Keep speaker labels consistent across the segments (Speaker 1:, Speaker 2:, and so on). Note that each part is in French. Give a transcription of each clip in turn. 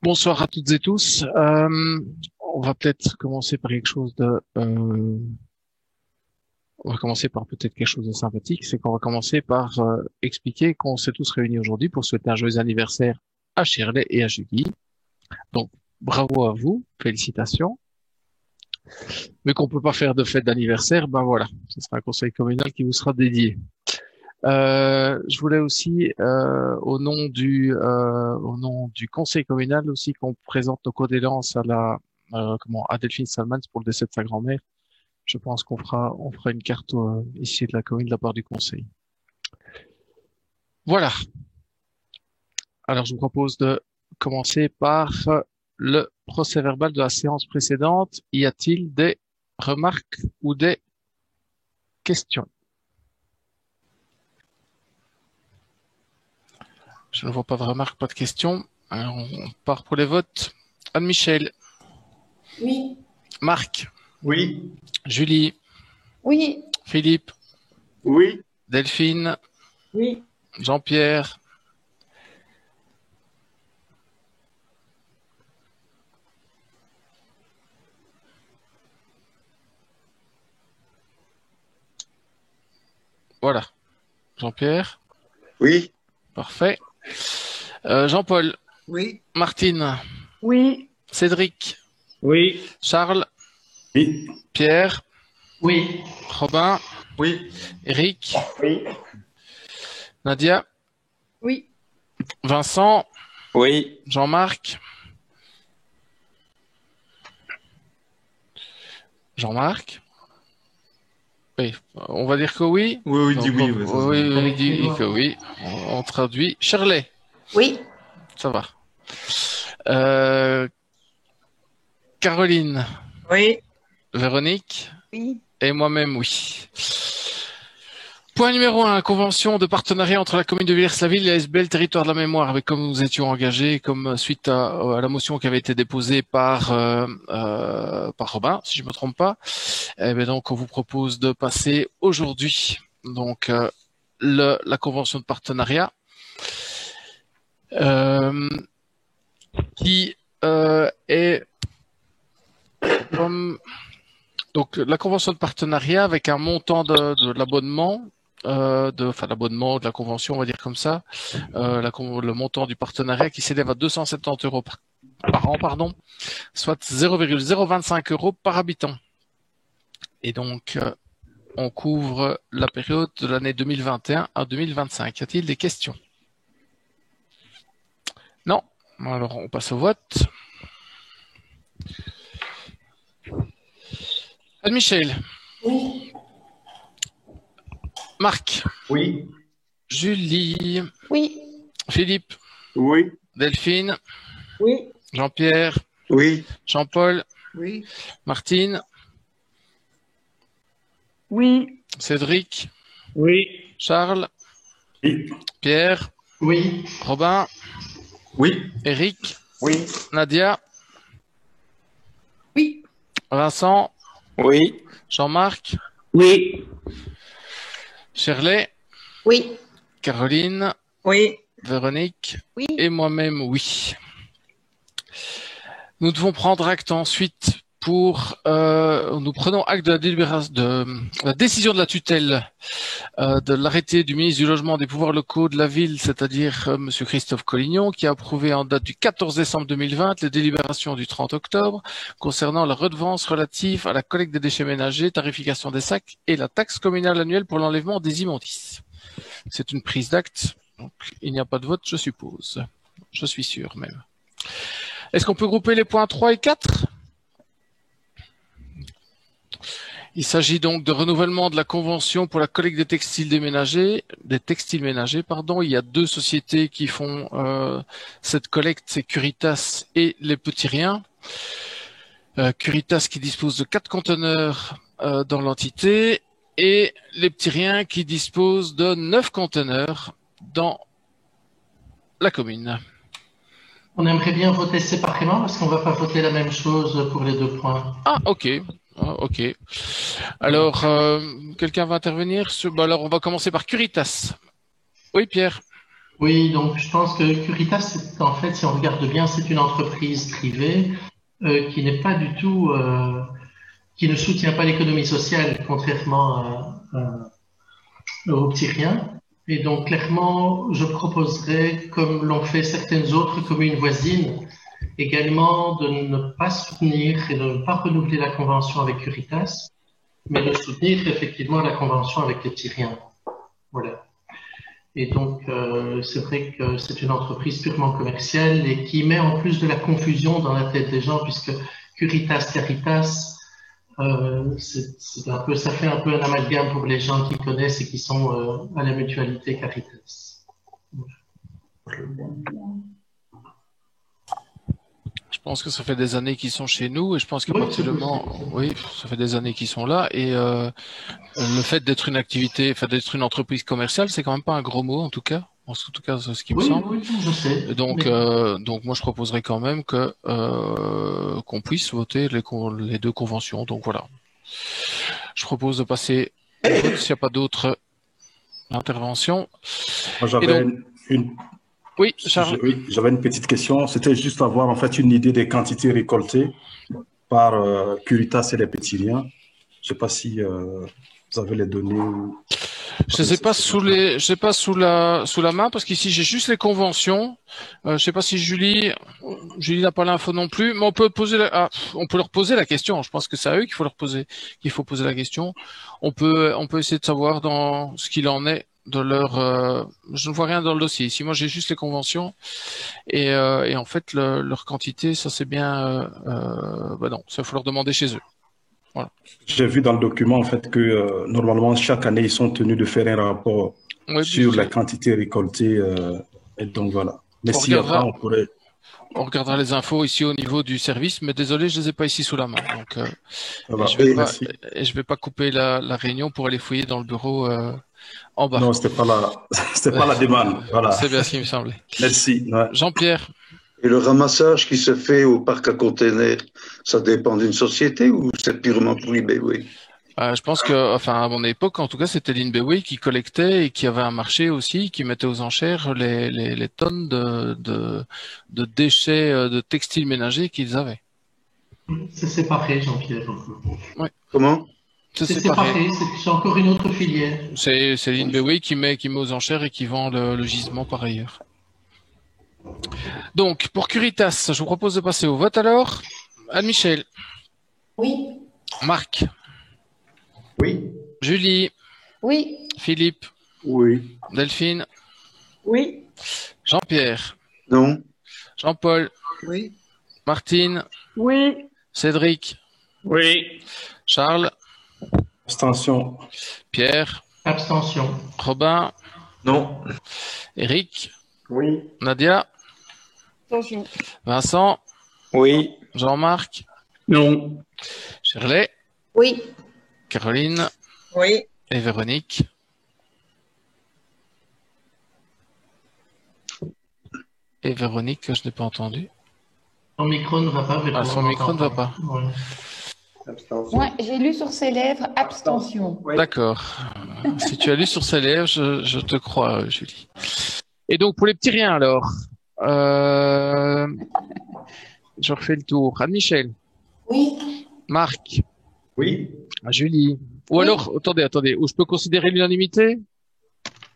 Speaker 1: Bonsoir à toutes et tous. On va peut-être commencer par quelque chose on va commencer par peut-être quelque chose de sympathique. C'est qu'on va commencer par expliquer qu'on s'est tous réunis aujourd'hui pour souhaiter un joyeux anniversaire à Shirley et à Julie. Donc, bravo à vous, félicitations. Mais qu'on peut pas faire de fête d'anniversaire, ben voilà, ce sera un conseil communal qui vous sera dédié. Je voulais aussi, au nom du conseil communal aussi, qu'on présente nos condoléances à à Delphine Salmans pour le décès de sa grand-mère. Je pense on fera une carte ici de la commune de la part du conseil. Voilà. Alors, je vous propose de commencer par le procès verbal de la séance précédente. Y a-t-il des remarques ou des questions? Je ne vois pas de remarques, pas de questions. Alors, on part pour les votes. Anne-Michel.
Speaker 2: Oui.
Speaker 1: Marc.
Speaker 3: Oui.
Speaker 1: Julie.
Speaker 2: Oui.
Speaker 1: Philippe.
Speaker 3: Oui.
Speaker 1: Delphine.
Speaker 2: Oui.
Speaker 1: Jean-Pierre. Voilà. Jean-Pierre.
Speaker 3: Oui.
Speaker 1: Parfait. Jean-Paul.
Speaker 4: Oui.
Speaker 1: Martine.
Speaker 2: Oui.
Speaker 1: Cédric.
Speaker 3: Oui.
Speaker 1: Charles.
Speaker 3: Oui.
Speaker 1: Pierre.
Speaker 4: Oui.
Speaker 1: Robin.
Speaker 3: Oui.
Speaker 1: Eric.
Speaker 3: Oui.
Speaker 1: Nadia.
Speaker 2: Oui.
Speaker 1: Vincent.
Speaker 3: Oui.
Speaker 1: Jean-Marc. Jean-Marc. Oui, on va dire que oui.
Speaker 3: Oui, oui,
Speaker 1: Donc,
Speaker 3: dis oui.
Speaker 1: oui, dit que oui. On traduit. Shirley.
Speaker 2: Oui.
Speaker 1: Ça va. Caroline.
Speaker 2: Oui.
Speaker 1: Véronique.
Speaker 2: Oui.
Speaker 1: Et moi-même, oui. Point numéro 1, convention de partenariat entre la commune de Villers-la-Ville et l'ASBL Territoire de la Mémoire, avec comme nous étions engagés, comme suite à la motion qui avait été déposée par Robin, si je me trompe pas. Eh bien donc, on vous propose de passer aujourd'hui donc la convention de partenariat qui est donc la convention de partenariat avec un montant de l'abonnement. L'abonnement de la convention, on va dire comme ça, le montant du partenariat qui s'élève à 270 euros par an, pardon, soit 0,025 euros par habitant. Et donc, on couvre la période de l'année 2021 à 2025. Y a-t-il des questions? Non. Alors, on passe au vote. Anne-Michel.
Speaker 2: Oui.
Speaker 1: Marc.
Speaker 3: Oui.
Speaker 1: Julie.
Speaker 2: Oui.
Speaker 1: Philippe.
Speaker 3: Oui.
Speaker 1: Delphine.
Speaker 2: Oui.
Speaker 1: Jean-Pierre.
Speaker 3: Oui.
Speaker 1: Jean-Paul.
Speaker 4: Oui.
Speaker 1: Martine.
Speaker 2: Oui.
Speaker 1: Cédric.
Speaker 3: Oui.
Speaker 1: Charles.
Speaker 3: Oui.
Speaker 1: Pierre.
Speaker 4: Oui.
Speaker 1: Robin.
Speaker 3: Oui.
Speaker 1: Eric.
Speaker 3: Oui.
Speaker 1: Nadia.
Speaker 2: Oui.
Speaker 1: Vincent.
Speaker 3: Oui.
Speaker 1: Jean-Marc.
Speaker 3: Oui.
Speaker 1: Shirley.
Speaker 2: Oui.
Speaker 1: Caroline.
Speaker 2: Oui.
Speaker 1: Véronique.
Speaker 2: Oui.
Speaker 1: Et moi-même, oui. Nous devons prendre acte ensuite nous prenons acte de la décision de la tutelle de l'arrêté du ministre du Logement et des Pouvoirs locaux de la ville, c'est-à-dire Monsieur Christophe Collignon, qui a approuvé en date du 14 décembre 2020 les délibérations du 30 octobre concernant la redevance relative à la collecte des déchets ménagers, tarification des sacs et la taxe communale annuelle pour l'enlèvement des immondices. C'est une prise d'acte, donc il n'y a pas de vote, je suppose. Je suis sûr même. Est-ce qu'on peut grouper les points 3 et 4? Il s'agit donc de renouvellement de la convention pour la collecte des textiles ménagers. Il y a deux sociétés qui font cette collecte, c'est Curitas et les Petits Riens. Curitas qui dispose de 4 conteneurs dans l'entité et les Petits Riens qui disposent de 9 conteneurs dans la commune.
Speaker 4: On aimerait bien voter séparément parce qu'on va pas voter la même chose pour les deux points.
Speaker 1: Ah, ok. Ok. Alors, quelqu'un va intervenir alors, on va commencer par Curitas. Oui, Pierre.
Speaker 4: Oui, donc je pense que Curitas, en fait, si on regarde bien, c'est une entreprise privée qui n'est pas du tout, qui ne soutient pas l'économie sociale, contrairement aux petits riens. Et donc, clairement, je proposerais, comme l'ont fait certaines autres communes voisines, également de ne pas soutenir et de ne pas renouveler la convention avec Curitas, mais de soutenir effectivement la convention avec les petits riens. Voilà. Et donc, c'est vrai que c'est une entreprise purement commerciale et qui met en plus de la confusion dans la tête des gens, puisque Curitas, Caritas, c'est un peu, ça fait un peu un amalgame pour les gens qui connaissent et qui sont à la mutualité Caritas.
Speaker 1: Je pense que ça fait des années qu'ils sont chez nous et je pense qu'à
Speaker 4: Oui,
Speaker 1: partir du moment, oui, ça fait des années qu'ils sont là et le fait d'être une activité, enfin d'être une entreprise commerciale, c'est quand même pas un gros mot en tout cas. En tout cas, c'est ce qui me
Speaker 4: oui,
Speaker 1: semble.
Speaker 4: oui, je sais.
Speaker 1: Donc,
Speaker 4: Mais-
Speaker 1: donc moi je proposerais quand même que qu'on puisse voter les deux conventions. Donc voilà. Je propose de passer au vote s'il n'y a pas d'autres interventions.
Speaker 3: Moi,
Speaker 1: Et
Speaker 3: j'avais
Speaker 1: donc,
Speaker 3: une,
Speaker 1: oui, Charles.
Speaker 3: oui, j'avais une petite question. C'était juste avoir en fait une idée des quantités récoltées par Curitas et les petits liens. Je ne sais pas si vous avez les données ou
Speaker 1: Je sais pas je sais pas sous la main parce qu'ici j'ai juste les conventions. Je sais pas si Julie n'a pas l'info non plus, mais on peut on peut leur poser la question. Je pense que c'est à eux qu'il faut poser la question. On peut essayer de savoir dans ce qu'il en est de leur. Je ne vois rien dans le dossier. Ici, moi j'ai juste les conventions et en fait leur quantité, ça c'est bien. Bah non, ça faut leur demander chez eux. Voilà.
Speaker 3: j'ai vu dans le document en fait que normalement chaque année ils sont tenus de faire un rapport
Speaker 1: Oui,
Speaker 3: sur la quantité récoltée et donc voilà. Mais
Speaker 1: on
Speaker 3: s'il y a pas,
Speaker 1: regardera.
Speaker 3: on pourrait.
Speaker 1: On regardera les infos ici au niveau du service, mais désolé, je les ai pas ici sous la main. Donc,
Speaker 3: Ça va. Oui, merci.
Speaker 1: et je vais pas couper la réunion pour aller fouiller dans le bureau en bas.
Speaker 3: Non, c'était pas la demande. Voilà.
Speaker 1: C'est bien ce qui me semblait.
Speaker 3: Merci. Ouais.
Speaker 1: Jean-Pierre,
Speaker 5: Et le ramassage qui se fait au parc à containers, ça dépend d'une société ou c'est purement pour eBay, oui.
Speaker 1: je pense que, enfin, à mon époque, en tout cas, c'était l'INBW qui collectait et qui avait un marché aussi, qui mettait aux enchères les tonnes de déchets de textiles ménagers qu'ils avaient.
Speaker 4: C'est séparé, Jean-Pierre.
Speaker 1: Oui.
Speaker 5: Comment?
Speaker 1: C'est
Speaker 4: C'est
Speaker 1: séparé.
Speaker 4: séparé, c'est encore une autre filière.
Speaker 1: C'est l'INBW qui met aux enchères et qui vend le gisement par ailleurs. Donc, pour Curitas, je vous propose de passer au vote alors. Anne-Michel.
Speaker 2: Oui.
Speaker 1: Marc.
Speaker 3: Oui.
Speaker 1: Julie.
Speaker 2: Oui.
Speaker 1: Philippe.
Speaker 3: Oui.
Speaker 1: Delphine.
Speaker 2: Oui.
Speaker 1: Jean-Pierre.
Speaker 5: Non?
Speaker 1: Jean-Paul.
Speaker 2: Oui.
Speaker 1: Martine.
Speaker 2: Oui.
Speaker 1: Cédric.
Speaker 3: Oui.
Speaker 1: Charles.
Speaker 3: Abstention.
Speaker 1: Pierre.
Speaker 4: Abstention.
Speaker 1: Robin.
Speaker 3: Non.
Speaker 1: Eric.
Speaker 3: Oui.
Speaker 1: Nadia.
Speaker 2: Attention.
Speaker 1: Vincent.
Speaker 3: Oui.
Speaker 1: Jean-Marc.
Speaker 3: Non.
Speaker 1: Shirley.
Speaker 2: Oui.
Speaker 1: Caroline.
Speaker 2: Oui.
Speaker 1: Et Véronique. Et Véronique, que je n'ai pas entendu.
Speaker 4: Son micro ne va pas.
Speaker 1: Ah, son micro ne va pas.
Speaker 4: Ouais.
Speaker 2: Moi, j'ai lu sur ses lèvres abstention.
Speaker 1: D'accord. Si tu as lu sur ses lèvres, je te crois, Julie. Et donc, pour les petits riens, alors, je refais le tour. Anne-Michel.
Speaker 2: Oui.
Speaker 1: Marc.
Speaker 3: Oui.
Speaker 1: Julie. Ou
Speaker 2: Oui.
Speaker 1: alors, attendez, où je peux considérer l'unanimité?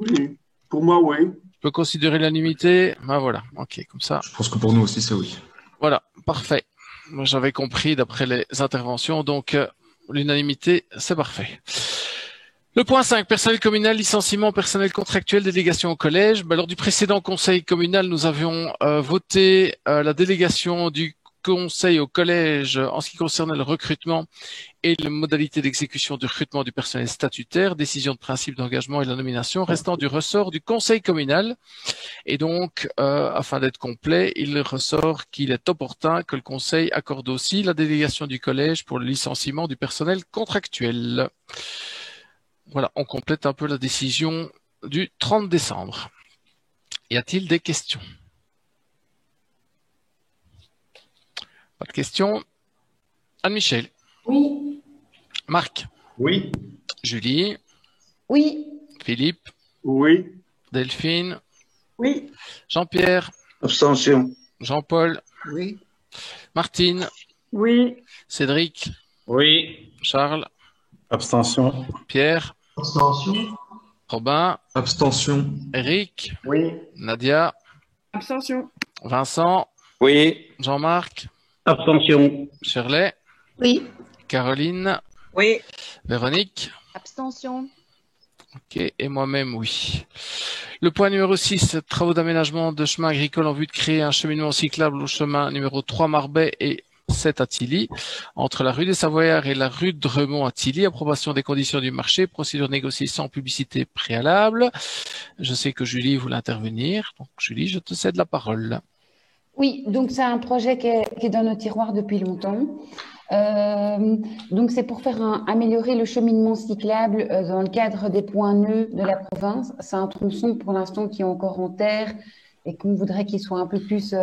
Speaker 3: Oui. Pour moi, oui.
Speaker 1: Je peux considérer l'unanimité? Ben voilà. Ok, comme ça.
Speaker 6: Je pense que pour nous aussi, c'est oui.
Speaker 1: Voilà. Parfait. Moi, j'avais compris d'après les interventions. Donc, l'unanimité, c'est parfait. Le point 5, personnel communal, licenciement, personnel contractuel, délégation au collège. Lors du précédent conseil communal, nous avions voté la délégation du conseil au collège en ce qui concernait le recrutement et les modalités d'exécution du recrutement du personnel statutaire, décision de principe d'engagement et la nomination restant du ressort du conseil communal. Et donc, afin d'être complet, il ressort qu'il est opportun que le conseil accorde aussi la délégation du collège pour le licenciement du personnel contractuel. Voilà, on complète un peu la décision du 30 décembre. Y a-t-il des questions? Pas de questions. Anne-Michel.
Speaker 2: Oui.
Speaker 1: Marc.
Speaker 3: Oui.
Speaker 1: Julie.
Speaker 2: Oui.
Speaker 1: Philippe.
Speaker 3: Oui.
Speaker 1: Delphine.
Speaker 2: Oui.
Speaker 1: Jean-Pierre,
Speaker 5: Abstention.
Speaker 1: Jean-Paul,
Speaker 6: Oui.
Speaker 1: Martine,
Speaker 2: Oui.
Speaker 1: Cédric,
Speaker 7: Oui.
Speaker 1: Charles,
Speaker 3: Abstention.
Speaker 1: Pierre,
Speaker 4: Abstention.
Speaker 1: Robin,
Speaker 7: Abstention.
Speaker 1: Eric,
Speaker 2: Oui.
Speaker 1: Nadia,
Speaker 2: Abstention.
Speaker 1: Vincent,
Speaker 7: Oui.
Speaker 1: Jean-Marc,
Speaker 7: Abstention.
Speaker 1: Shirley,
Speaker 2: Oui.
Speaker 1: Caroline,
Speaker 2: Oui.
Speaker 1: Véronique.
Speaker 2: Abstention.
Speaker 1: Ok, et moi-même, oui. Le point numéro 6, travaux d'aménagement de chemin agricole en vue de créer un cheminement cyclable au chemin numéro 3 Marbais et 7 à Tilly, entre la rue des Savoyards et la rue de Dremont à Tilly, approbation des conditions du marché, procédure négociée sans publicité préalable. Je sais que Julie voulait intervenir, donc Julie, je te cède la parole.
Speaker 2: Oui, donc c'est un projet qui est dans nos tiroirs depuis longtemps. Donc c'est pour améliorer le cheminement cyclable dans le cadre des points nœuds de la province. C'est un tronçon pour l'instant qui est encore en terre et qu'on voudrait qu'il soit un peu plus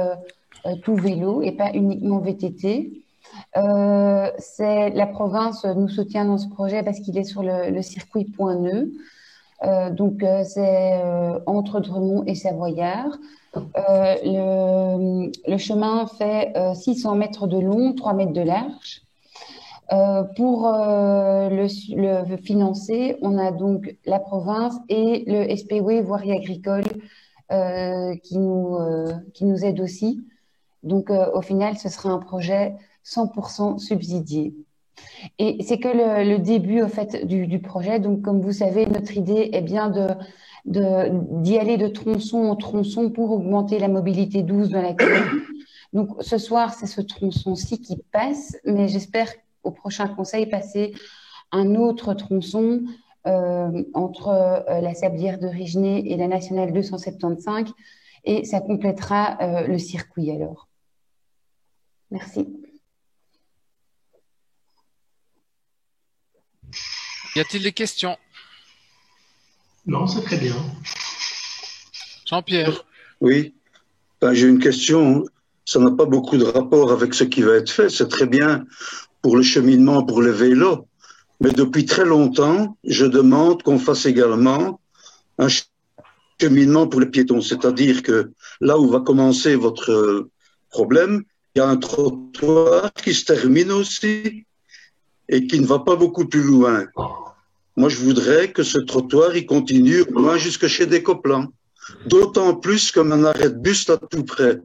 Speaker 2: tout vélo et pas uniquement VTT. La province nous soutient dans ce projet parce qu'il est sur le circuit point nœud. Donc c'est entre Dremont et Savoyard. Le chemin fait 600 mètres de long, 3 mètres de large. Pour le financer, on a donc la province et le SPW Voirie Agricole qui nous aide aussi. Donc au final, ce sera un projet 100% subsidié. Et c'est que le début au fait du projet. Donc comme vous savez, notre idée est bien d'y aller de tronçon en tronçon pour augmenter la mobilité douce dans la commune. Donc ce soir, c'est ce tronçon-ci qui passe, mais j'espère au prochain conseil passer un autre tronçon entre la Sablière de Rigenay et la nationale 275, et ça complétera le circuit alors. Merci.
Speaker 1: Y a-t-il des questions?
Speaker 4: Non, c'est très bien.
Speaker 1: Jean-Pierre.
Speaker 5: Oui. Ben, j'ai une question. Ça n'a pas beaucoup de rapport avec ce qui va être fait. C'est très bien pour le cheminement, pour les vélos. Mais depuis très longtemps, je demande qu'on fasse également un cheminement pour les piétons. C'est-à-dire que là où va commencer votre problème, il y a un trottoir qui se termine aussi et qui ne va pas beaucoup plus loin. Moi, je voudrais que ce trottoir, il continue au moins jusque chez Descoplans. D'autant plus comme un arrêt de bus là tout près.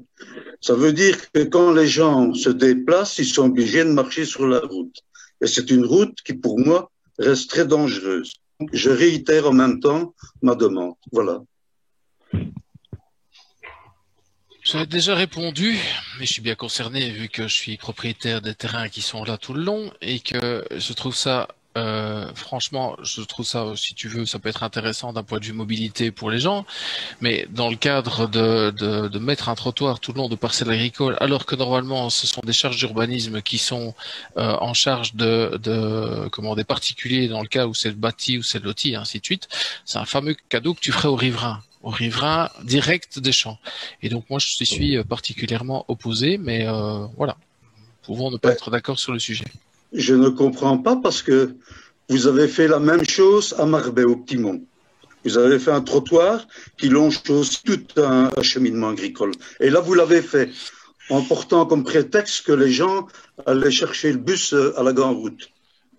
Speaker 5: Ça veut dire que quand les gens se déplacent, ils sont obligés de marcher sur la route. Et c'est une route qui, pour moi, reste très dangereuse. Je réitère en même temps ma demande. Voilà.
Speaker 1: J'avais déjà répondu, mais je suis bien concerné vu que je suis propriétaire des terrains qui sont là tout le long et que je trouve ça, franchement, je trouve ça, si tu veux, ça peut être intéressant d'un point de vue mobilité pour les gens, mais dans le cadre de mettre un trottoir tout le long de parcelles agricoles, alors que normalement ce sont des charges d'urbanisme qui sont en charge des particuliers dans le cas où c'est le bâti ou c'est le loti, et ainsi de suite, c'est un fameux cadeau que tu ferais aux riverains direct des champs. Et donc moi je suis particulièrement opposé, mais voilà, pouvons ne pas être d'accord sur le sujet.
Speaker 5: Je ne comprends pas parce que vous avez fait la même chose à Marbais, au Petit Mont. Vous avez fait un trottoir qui longe aussi tout un cheminement agricole. Et là, vous l'avez fait en portant comme prétexte que les gens allaient chercher le bus à la grande route.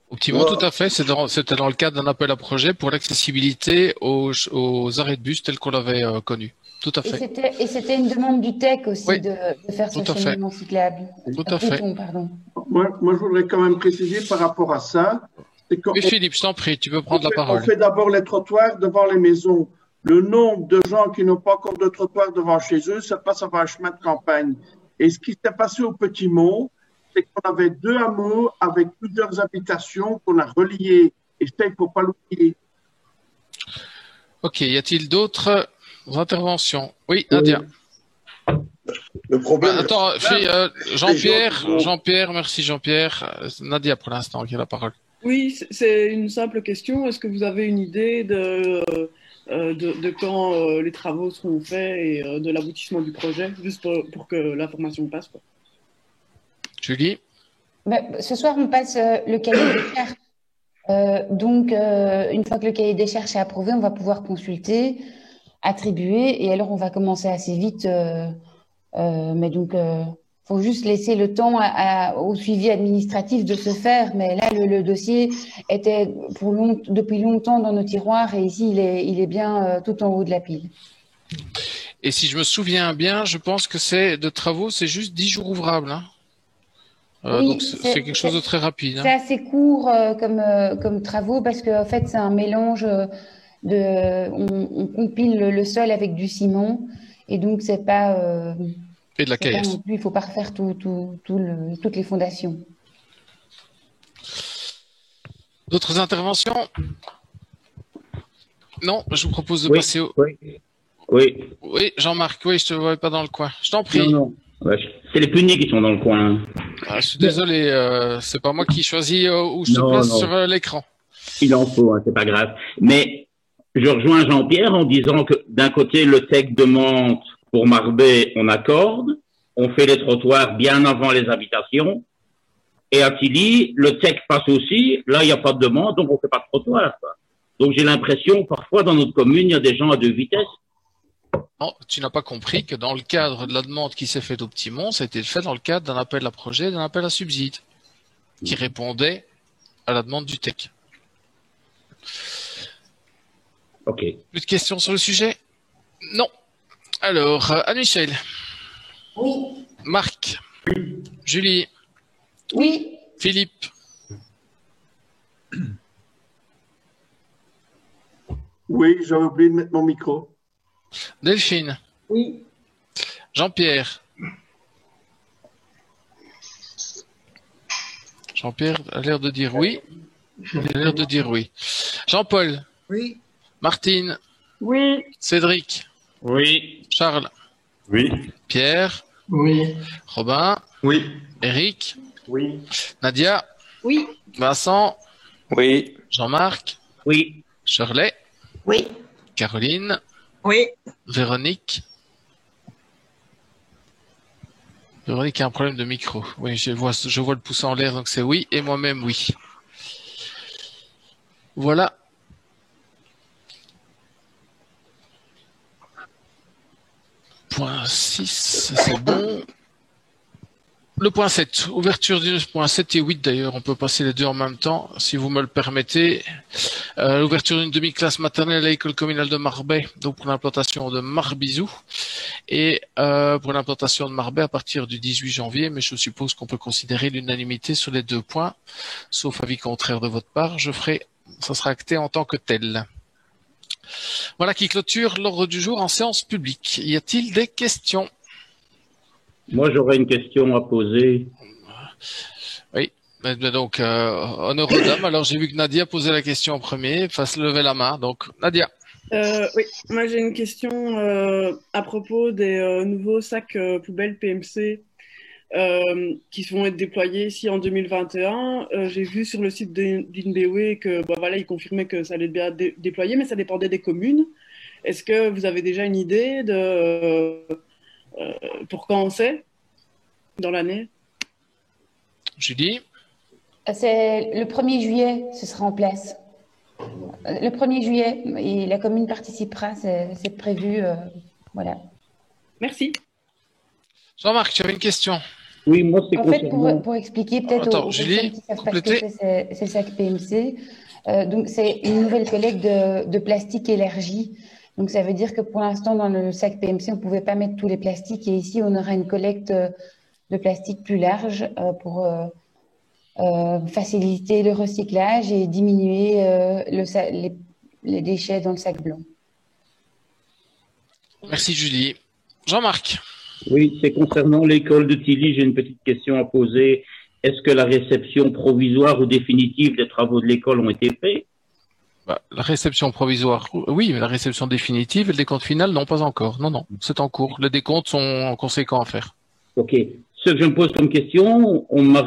Speaker 1: Au Petit Mont, tout à fait. C'était dans le cadre d'un appel à projet pour l'accessibilité aux arrêts de bus tels qu'on l'avait connu. Tout à fait.
Speaker 2: Et c'était une demande du TEC aussi,
Speaker 1: oui,
Speaker 2: de faire ce cheminement cyclable.
Speaker 1: Tout à fait.
Speaker 2: Pardon.
Speaker 6: Moi, je voudrais quand même préciser par rapport à ça.
Speaker 1: Oui, Philippe, je t'en prie, tu peux prendre la parole.
Speaker 6: On fait d'abord les trottoirs devant les maisons. Le nombre de gens qui n'ont pas encore de trottoir devant chez eux, ça passe par un chemin de campagne. Et ce qui s'est passé au Petit Mont, c'est qu'on avait 2 hameaux avec plusieurs habitations qu'on a reliées. Et ça, il ne faut pas l'oublier.
Speaker 1: Ok, y a-t-il d'autres interventions? Oui, Nadia.
Speaker 5: Le problème.
Speaker 1: Attends, Jean-Pierre, merci Jean-Pierre. Nadia, pour l'instant, qui a la parole.
Speaker 8: Oui, c'est une simple question. Est-ce que vous avez une idée de quand les travaux seront faits et de l'aboutissement du projet, juste pour que l'information passe, quoi.
Speaker 1: Julie?
Speaker 2: Ce soir, on passe le cahier des charges. Donc, une fois que le cahier des charges est approuvé, on va pouvoir consulter. attribués. Et alors, on va commencer assez vite. Mais donc, faut juste laisser le temps au suivi administratif de se faire. Mais là, le dossier était depuis longtemps dans nos tiroirs et ici, il est bien tout en haut de la pile.
Speaker 1: Et si je me souviens bien, je pense que c'est juste 10 jours ouvrables. Hein.
Speaker 2: Oui,
Speaker 1: donc c'est quelque chose de très rapide. Hein.
Speaker 2: C'est assez court comme travaux parce qu'en fait, c'est un mélange on compile le sol avec du ciment et donc c'est pas.
Speaker 1: Et de la caillasse.
Speaker 2: Il ne faut pas refaire toutes les fondations.
Speaker 1: D'autres interventions? Non, je vous propose de passer au... Oui, Jean-Marc, oui, je te vois pas dans le coin. Je t'en prie.
Speaker 7: Non. Ouais, c'est les punis qui sont dans le coin.
Speaker 1: Ah, je suis désolé, c'est pas moi qui choisis où je te place sur l'écran.
Speaker 7: Il en faut, hein, c'est pas grave. Mais je rejoins Jean-Pierre en disant que d'un côté, le TEC demande pour Marbais, on accorde, on fait les trottoirs bien avant les habitations. Et à Tilly, le TEC passe aussi, là, il n'y a pas de demande, donc on fait pas de trottoir. Quoi. Donc j'ai l'impression, parfois, dans notre commune, il y a des gens à 2 vitesses.
Speaker 1: Non, tu n'as pas compris que dans le cadre de la demande qui s'est faite au Petit-Mont, ça a été fait dans le cadre d'un appel à projet, d'un appel à subside, qui répondait à la demande du TEC.
Speaker 7: Ok.
Speaker 1: Plus de questions sur le sujet? Non. Alors, Anne-Michel.
Speaker 2: Oui.
Speaker 1: Marc.
Speaker 7: Oui.
Speaker 1: Julie.
Speaker 2: Oui.
Speaker 1: Philippe.
Speaker 6: Oui, j'avais oublié de mettre mon micro.
Speaker 1: Delphine.
Speaker 8: Oui.
Speaker 1: Jean-Pierre. Jean-Pierre a l'air de dire oui. Il a l'air de dire oui. Jean-Paul.
Speaker 9: Oui.
Speaker 1: Martine.
Speaker 8: Oui.
Speaker 1: Cédric.
Speaker 7: Oui.
Speaker 1: Charles.
Speaker 3: Oui.
Speaker 1: Pierre.
Speaker 4: Oui.
Speaker 1: Robin.
Speaker 3: Oui.
Speaker 1: Eric.
Speaker 3: Oui.
Speaker 1: Nadia.
Speaker 8: Oui.
Speaker 1: Vincent.
Speaker 10: Oui.
Speaker 1: Jean-Marc.
Speaker 7: Oui.
Speaker 1: Shirley.
Speaker 9: Oui.
Speaker 1: Caroline.
Speaker 9: Oui.
Speaker 1: Véronique. Véronique a un problème de micro. Oui, je vois le pouce en l'air, donc c'est oui, et moi-même oui. Voilà. Point 6, c'est bon. Le point 7, ouverture du point 7 et 8 d'ailleurs, on peut passer les deux en même temps, si vous me le permettez. L'ouverture d'une demi-classe maternelle à l'école communale de Marbais, donc pour l'implantation de Marbizou, et pour l'implantation de Marbais à partir du 18 janvier, mais je suppose qu'on peut considérer l'unanimité sur les 2 points, sauf avis contraire de votre part, ça sera acté en tant que tel. Voilà qui clôture l'ordre du jour en séance publique. Y a-t-il des questions?
Speaker 7: Moi, j'aurais une question à poser.
Speaker 1: Oui, mais donc, honneur aux dames. Alors, j'ai vu que Nadia posait la question en premier, fasse lever la main. Donc, Nadia.
Speaker 8: Oui, moi j'ai une question à propos des nouveaux sacs poubelles PMC qui vont être déployés ici en 2021. J'ai vu sur le site d'INBW que voilà, ils confirmaient que ça allait être bien déployé, mais ça dépendait des communes. Est-ce que vous avez déjà une idée de pour quand on sait dans l'année?
Speaker 1: Julie?
Speaker 2: C'est le 1er juillet, ce sera en place. Le 1er juillet, et la commune participera, c'est prévu. Voilà.
Speaker 8: Merci.
Speaker 1: Jean-Marc, tu avais une question?
Speaker 7: Oui, moi c'est
Speaker 2: En fait, pour expliquer peut-être aux personnes qui savent pas ce que c'est le sac PMC, donc c'est une nouvelle collecte de plastique élargie. Donc ça veut dire que pour l'instant, dans le sac PMC, on ne pouvait pas mettre tous les plastiques et ici, on aura une collecte de plastique plus large pour faciliter le recyclage et diminuer les déchets dans le sac blanc.
Speaker 1: Merci Julie. Jean-Marc.
Speaker 7: Oui, c'est concernant l'école de Tilly, j'ai une petite question à poser. Est-ce que la réception provisoire ou définitive des travaux de l'école ont été faits?
Speaker 1: La réception provisoire, oui, mais la réception définitive et le décompte final, non, pas encore. Non, c'est en cours. Les décomptes sont conséquents à faire.
Speaker 7: Ok. Ce que je me pose comme question, on m'a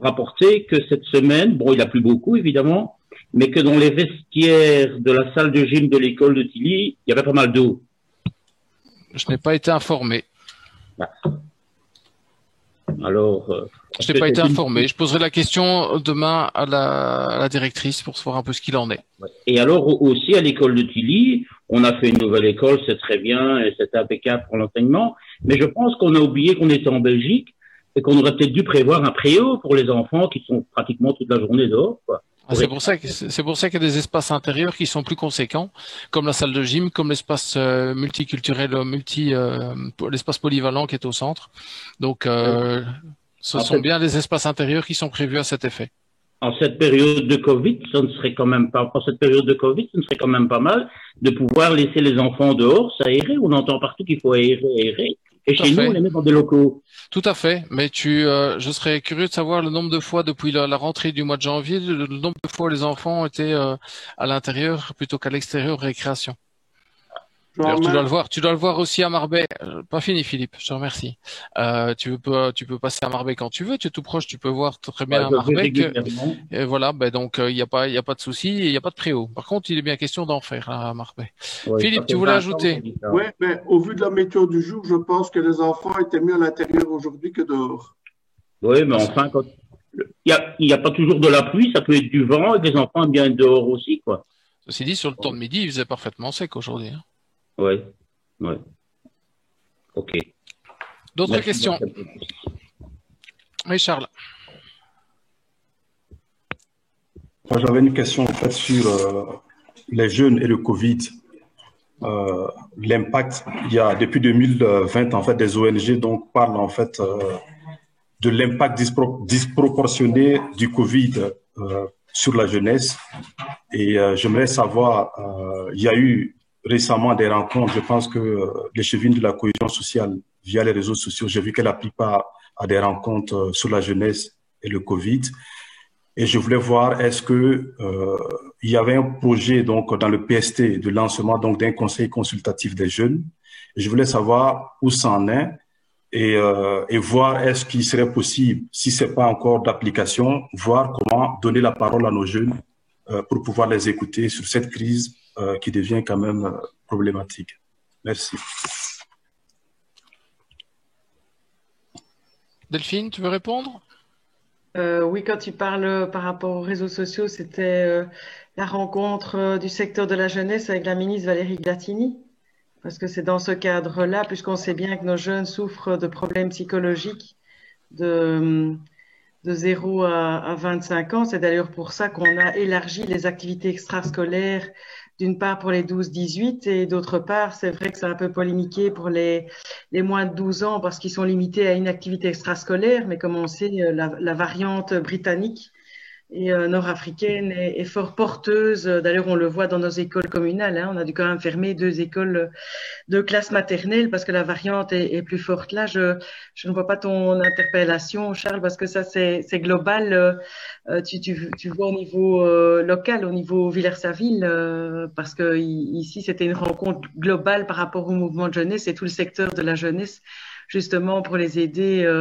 Speaker 7: rapporté que cette semaine, bon, il a plu beaucoup, évidemment, mais que dans les vestiaires de la salle de gym de l'école de Tilly, il y avait pas mal d'eau.
Speaker 1: Je n'ai pas été informé.
Speaker 7: Alors,
Speaker 1: Je n'ai pas été informé. Je poserai la question demain à la directrice pour savoir un peu ce qu'il en est.
Speaker 7: Et alors aussi à l'école de Tilly, on a fait une nouvelle école, c'est très bien et c'est impeccable pour l'enseignement. Mais je pense qu'on a oublié qu'on était en Belgique et qu'on aurait peut-être dû prévoir un préau pour les enfants qui sont pratiquement toute la journée dehors, quoi.
Speaker 1: C'est pour ça qu'il y a des espaces intérieurs qui sont plus conséquents, comme la salle de gym, comme l'espace multiculturel, l'espace polyvalent qui est au centre. Donc, ce sont bien les espaces intérieurs qui sont prévus à cet effet.
Speaker 7: En cette période de Covid, ce ne serait quand même pas mal de pouvoir laisser les enfants dehors s'aérer. On entend partout qu'il faut aérer. Et chez nous, on les met dans des locaux.
Speaker 1: Tout à fait. Mais je serais curieux de savoir le nombre de fois depuis la rentrée du mois de janvier, le nombre de fois les enfants ont été à l'intérieur plutôt qu'à l'extérieur récréation. D'ailleurs, tu dois le voir aussi à Marbais. Pas fini, Philippe. Je te remercie. Tu peux passer à Marbais quand tu veux. Tu es tout proche. Tu peux voir très bien à Marbais. Et voilà. Donc, il n'y a pas de souci. Il n'y a pas de préau. Par contre, il est bien question d'en faire à Marbais. Ouais, Philippe, tu voulais ajouter?
Speaker 6: Oui, mais au vu de la météo du jour, je pense que les enfants étaient mieux à l'intérieur aujourd'hui que dehors.
Speaker 7: Oui, mais enfin, il y a pas toujours de la pluie. Ça peut être du vent et les enfants aiment bien être dehors aussi, quoi.
Speaker 1: Ceci dit, sur le temps de midi, il faisait parfaitement sec aujourd'hui. Hein.
Speaker 7: Oui. Ok.
Speaker 1: D'autres questions? Oui, Charles.
Speaker 3: J'avais une question en fait sur les jeunes et le Covid. L'impact, il y a depuis 2020 en fait des ONG donc parlent en fait de l'impact disproportionné du Covid sur la jeunesse. Et j'aimerais savoir, il y a eu récemment des rencontres, je pense que l'échevine de la cohésion sociale via les réseaux sociaux, j'ai vu qu'elle a pris part à des rencontres sur la jeunesse et le Covid. Et je voulais voir, est-ce que il y avait un projet donc dans le PST de lancement donc d'un conseil consultatif des jeunes. Et je voulais savoir où ça en est et voir est-ce qu'il serait possible, si c'est pas encore d'application, voir comment donner la parole à nos jeunes pour pouvoir les écouter sur cette crise qui devient quand même problématique. Merci.
Speaker 1: Delphine, tu veux répondre?
Speaker 9: Oui, quand tu parles par rapport aux réseaux sociaux, c'était la rencontre du secteur de la jeunesse avec la ministre Valérie Glatini, parce que c'est dans ce cadre-là, puisqu'on sait bien que nos jeunes souffrent de problèmes psychologiques de 0 à 25 ans. C'est d'ailleurs pour ça qu'on a élargi les activités extrascolaires, d'une part pour les 12-18 et d'autre part, c'est vrai que c'est un peu polémiqué pour les moins de 12 ans parce qu'ils sont limités à une activité extrascolaire, mais comme on sait, la variante britannique et nord-africaine est fort porteuse. D'ailleurs, on le voit dans nos écoles communales. Hein, on a dû quand même fermer 2 écoles de classe maternelle parce que la variante est plus forte. Là, je ne vois pas ton interpellation, Charles, parce que ça, c'est global. Tu vois au niveau local, au niveau Villers-Saville, parce que ici, c'était une rencontre globale par rapport au mouvement de jeunesse et tout le secteur de la jeunesse, justement pour les aider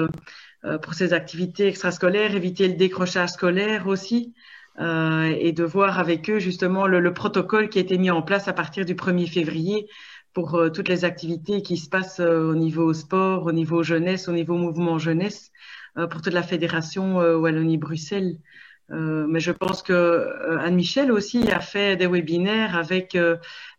Speaker 9: pour ces activités extrascolaires, éviter le décrochage scolaire aussi, et de voir avec eux justement le protocole qui a été mis en place à partir du 1er février pour toutes les activités qui se passent au niveau sport, au niveau jeunesse, au niveau mouvement jeunesse, pour toute la fédération Wallonie-Bruxelles. Mais je pense que Anne-Michel aussi a fait des webinaires avec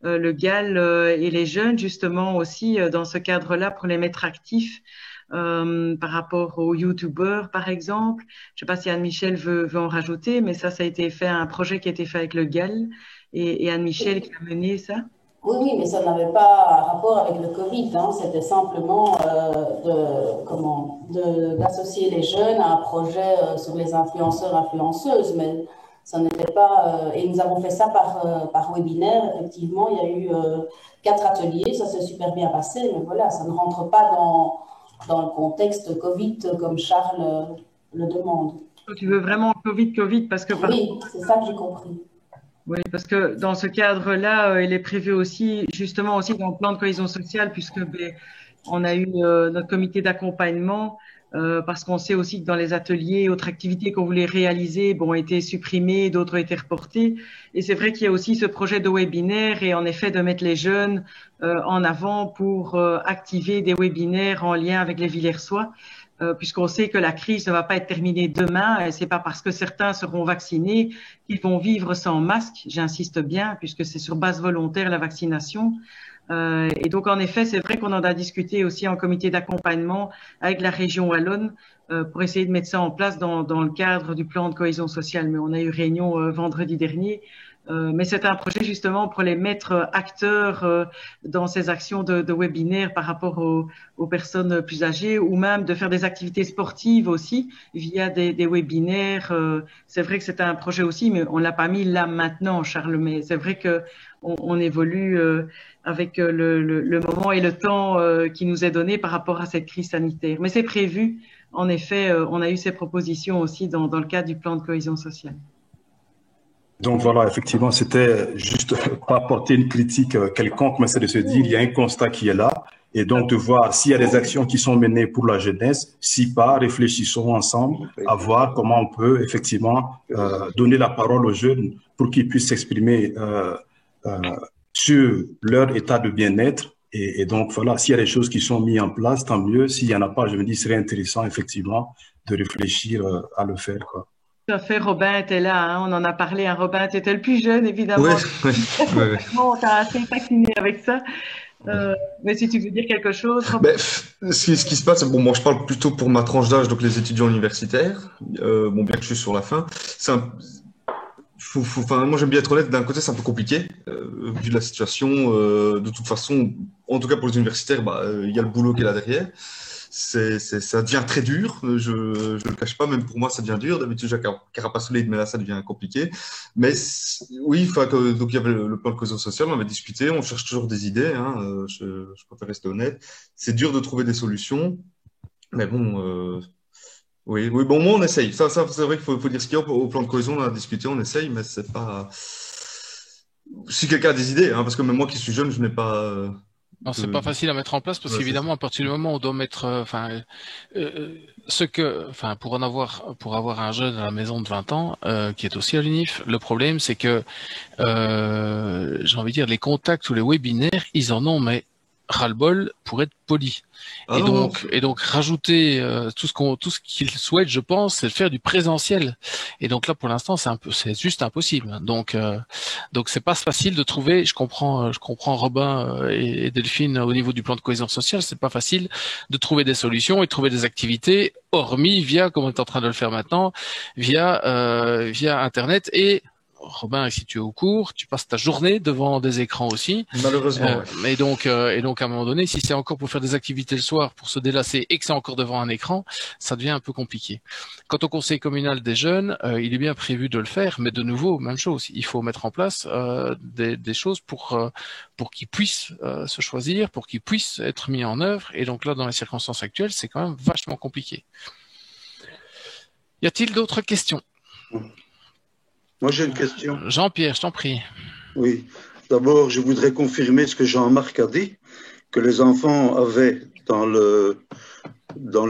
Speaker 9: le GAL et les jeunes justement aussi dans ce cadre-là pour les mettre actifs. Par rapport aux youtubeurs, par exemple. Je ne sais pas si Anne-Michel veut en rajouter, mais ça a été fait, un projet qui a été fait avec le GAL et Anne-Michel qui a mené ça.
Speaker 10: Oui, mais ça n'avait pas rapport avec le Covid. Hein. C'était simplement d'associer les jeunes à un projet sur les influenceurs, influenceuses, mais ça n'était pas... et nous avons fait ça par webinaire. Effectivement, il y a eu 4 ateliers, ça s'est super bien passé, mais voilà, ça ne rentre pas dans le contexte Covid, comme Charles le demande.
Speaker 9: Tu veux vraiment Covid, parce que...
Speaker 10: Oui, c'est ça que j'ai compris.
Speaker 9: Oui, parce que dans ce cadre-là, il est prévu aussi, justement aussi dans le plan de cohésion sociale, puisque on a eu notre comité d'accompagnement, parce qu'on sait aussi que dans les ateliers, autres activités qu'on voulait réaliser, ont été supprimées, d'autres ont été reportées. Et c'est vrai qu'il y a aussi ce projet de webinaire et en effet de mettre les jeunes en avant pour activer des webinaires en lien avec les Villersois. puisqu'on sait que la crise ne va pas être terminée demain, et c'est pas parce que certains seront vaccinés qu'ils vont vivre sans masque, j'insiste bien, puisque c'est sur base volontaire la vaccination. Et donc, en effet, c'est vrai qu'on en a discuté aussi en comité d'accompagnement avec la région wallonne pour essayer de mettre ça en place dans le cadre du plan de cohésion sociale. Mais on a eu réunion vendredi dernier. Mais c'est un projet justement pour les mettre acteurs dans ces actions de webinaire par rapport aux personnes plus âgées, ou même de faire des activités sportives aussi via des webinaires. C'est vrai que c'était un projet aussi, mais on l'a pas mis là maintenant, Charles. Mais c'est vrai que on évolue avec le moment et le temps qui nous est donné par rapport à cette crise sanitaire. Mais c'est prévu. En effet, on a eu ces propositions aussi dans le cadre du plan de cohésion sociale.
Speaker 3: Donc voilà, effectivement, c'était juste pas apporter une critique quelconque, mais c'est de se dire, il y a un constat qui est là, et donc de voir s'il y a des actions qui sont menées pour la jeunesse, si pas, réfléchissons ensemble à voir comment on peut effectivement donner la parole aux jeunes pour qu'ils puissent s'exprimer sur leur état de bien-être. Et donc voilà, s'il y a des choses qui sont mises en place, tant mieux. S'il n'y en a pas, je me dis, ce serait intéressant effectivement de réfléchir à le faire, quoi.
Speaker 9: Tout à fait, Robin était là, hein, on en a parlé, hein, Robin, tu étais le plus jeune, évidemment.
Speaker 11: Ouais.
Speaker 9: On t'a assez fasciné avec ça. Mais si tu veux dire quelque chose, Robin.
Speaker 11: Ce qui se passe, bon, moi je parle plutôt pour ma tranche d'âge, donc les étudiants universitaires. Bon, bien que je suis sur la fin, moi j'aime bien être honnête, d'un côté c'est un peu compliqué, vu la situation, de toute façon, en tout cas pour les universitaires, il y a le boulot qui est là derrière. Ça devient très dur, je le cache pas, même pour moi ça devient dur. D'habitude j'ai carapace solide, mais là ça devient compliqué. Mais oui, donc il y avait le plan de cohésion sociale, on avait discuté, on cherche toujours des idées, hein, je préfère rester honnête. C'est dur de trouver des solutions, mais bon, oui, bon, moi on essaye. Ça c'est vrai qu'il faut dire ce qu'il y a au plan de cohésion, on a discuté, on essaye, mais c'est pas. Si quelqu'un a des idées, hein, parce que même moi qui suis jeune, je n'ai pas.
Speaker 1: Non, c'est pas facile à mettre en place parce qu'évidemment, à partir du moment où on doit mettre, pour avoir un jeune à la maison de 20 ans, qui est aussi à l'UNIF, le problème, c'est que, j'ai envie de dire, les contacts ou les webinaires, ils en ont, mais ras-le-bol pour être poli. Et donc rajouter tout ce qu'ils souhaitent, je pense, c'est de faire du présentiel. Et donc là, pour l'instant, c'est juste impossible. Donc c'est pas facile de trouver. Je comprends Robin et Delphine au niveau du plan de cohésion sociale, c'est pas facile de trouver des solutions et de trouver des activités, hormis via, comme on est en train de le faire maintenant, via Internet. Et Robin, si tu es au cours, tu passes ta journée devant des écrans aussi.
Speaker 11: Malheureusement.
Speaker 1: Et donc à un moment donné, si c'est encore pour faire des activités le soir, pour se délasser et que c'est encore devant un écran, ça devient un peu compliqué. Quant au conseil communal des jeunes, il est bien prévu de le faire, mais de nouveau, même chose. Il faut mettre en place des choses pour qu'ils puissent se choisir, pour qu'ils puissent être mis en œuvre. Et donc là, dans les circonstances actuelles, c'est quand même vachement compliqué. Y a-t-il d'autres questions ?
Speaker 5: Moi, j'ai une question.
Speaker 1: Jean-Pierre, je t'en prie.
Speaker 5: Oui. D'abord, je voudrais confirmer ce que Jean-Marc a dit, que les enfants avaient dans le